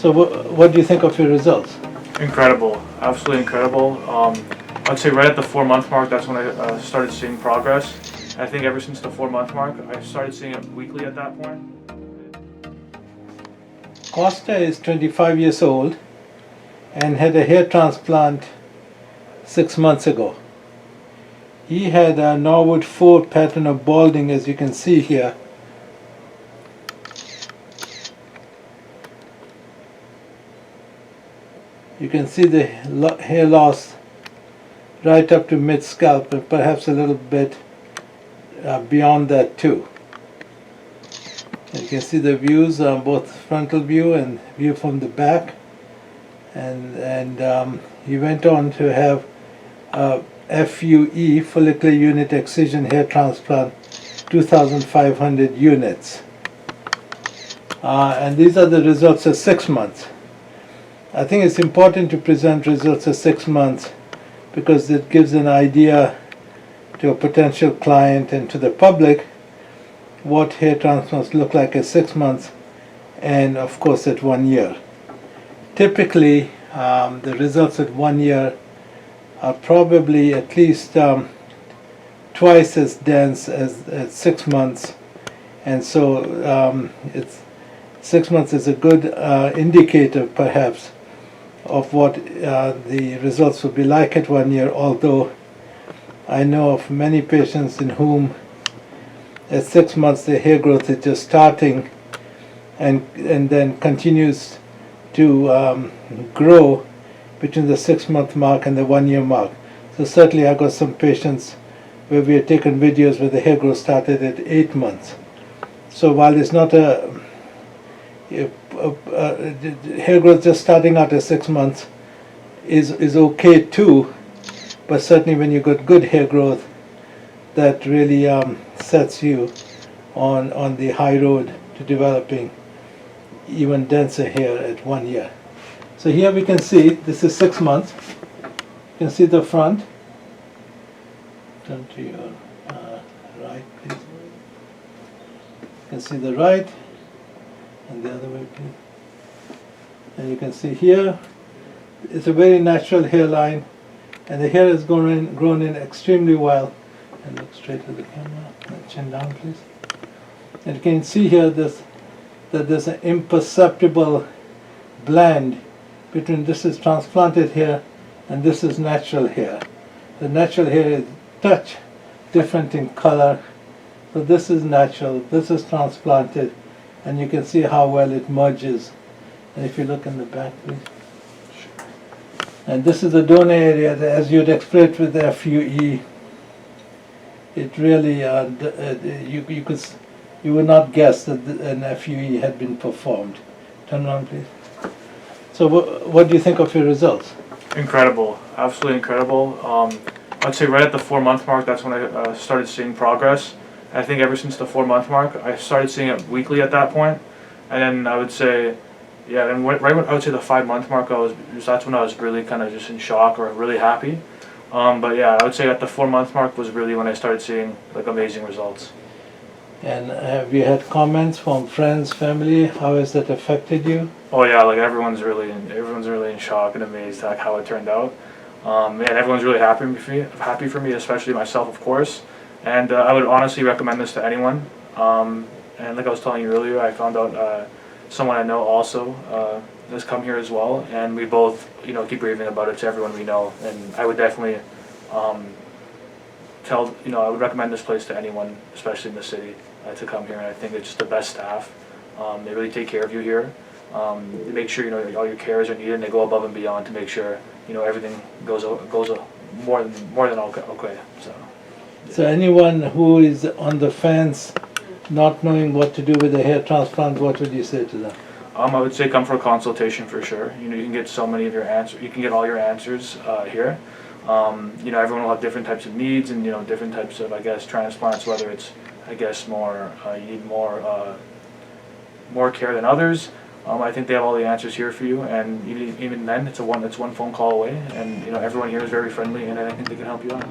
So what do you think of your results? Incredible, absolutely incredible. I'd say right at the 4-month mark, that's when I started seeing progress. I think ever since the 4-month mark, I started seeing it weekly at that point. Costa is 25 years old and had a hair transplant 6 months ago. He had a Norwood 4 pattern of balding, as you can see here. You can see the hair loss right up to mid-scalp and perhaps a little bit beyond that too. And you can see the views, both frontal view and view from the back. And he went on to have FUE, follicular unit excision hair transplant, 2,500 units. And these are the results at 6 months. I think it's important to present results at 6 months because it gives an idea to a potential client and to the public what hair transplants look like at 6 months and of course at 1 year. Typically the results at 1 year are probably at least twice as dense as at 6 months, and so 6 months is a good indicator perhaps of what the results will be like at 1 year, although I know of many patients in whom at 6 months the hair growth is just starting and then continues to grow between the 6-month mark and the 1 year mark. So certainly I got some patients where we had taken videos where the hair growth started at 8 months. So while it's not hair growth just starting out at 6 months is okay too, but certainly when you got good hair growth, that really sets you on the high road to developing even denser hair at 1 year. So here we can see this is 6 months. You can see the front. Turn to your right, please. You can see the right and the other way, please. And you can see here it's a very natural hairline, and the hair has grown in extremely well. And look straight to the camera. Chin down, please. And you can see here that there's an imperceptible blend between this is transplanted hair and this is natural hair. The natural hair is touch different in color. So this is natural, this is transplanted, and you can see how well it merges. And if you look in the back, please. And this is the donor area, as you'd expect with the FUE. It really, you would not guess that an FUE had been performed. Turn around, please. So what do you think of your results? Incredible, absolutely incredible. I'd say right at the 4-month mark, that's when I started seeing progress. I think ever since the 4-month mark, I started seeing it weekly at that point. And then I would say, yeah, and right when I would say the 5-month mark, that's when I was really kind of just in shock or really happy. But yeah, I would say at the 4-month mark was really when I started seeing like amazing results. And have you had comments from friends, family? How has that affected you? Oh yeah, like everyone's really in shock and amazed at how it turned out. And everyone's really happy for me, especially myself, of course. And I would honestly recommend this to anyone. And like I was telling you earlier, I found out someone I know also has come here as well, and we both, keep raving about it to everyone we know. And I would definitely I would recommend this place to anyone, especially in the city, to come here. And I think it's just the best staff. They really take care of you here. They make sure all your cares are needed, and they go above and beyond to make sure everything goes more than okay. So anyone who is on the fence, not knowing what to do with a hair transplant, what would you say to them? I would say come for a consultation for sure. You can get so many of your answers. You can get all your answers here. Everyone will have different types of needs and different types of transplants. Whether it's more you need more care than others. I think they have all the answers here for you, and even then, it's one phone call away. And everyone here is very friendly, and I think they can help you out.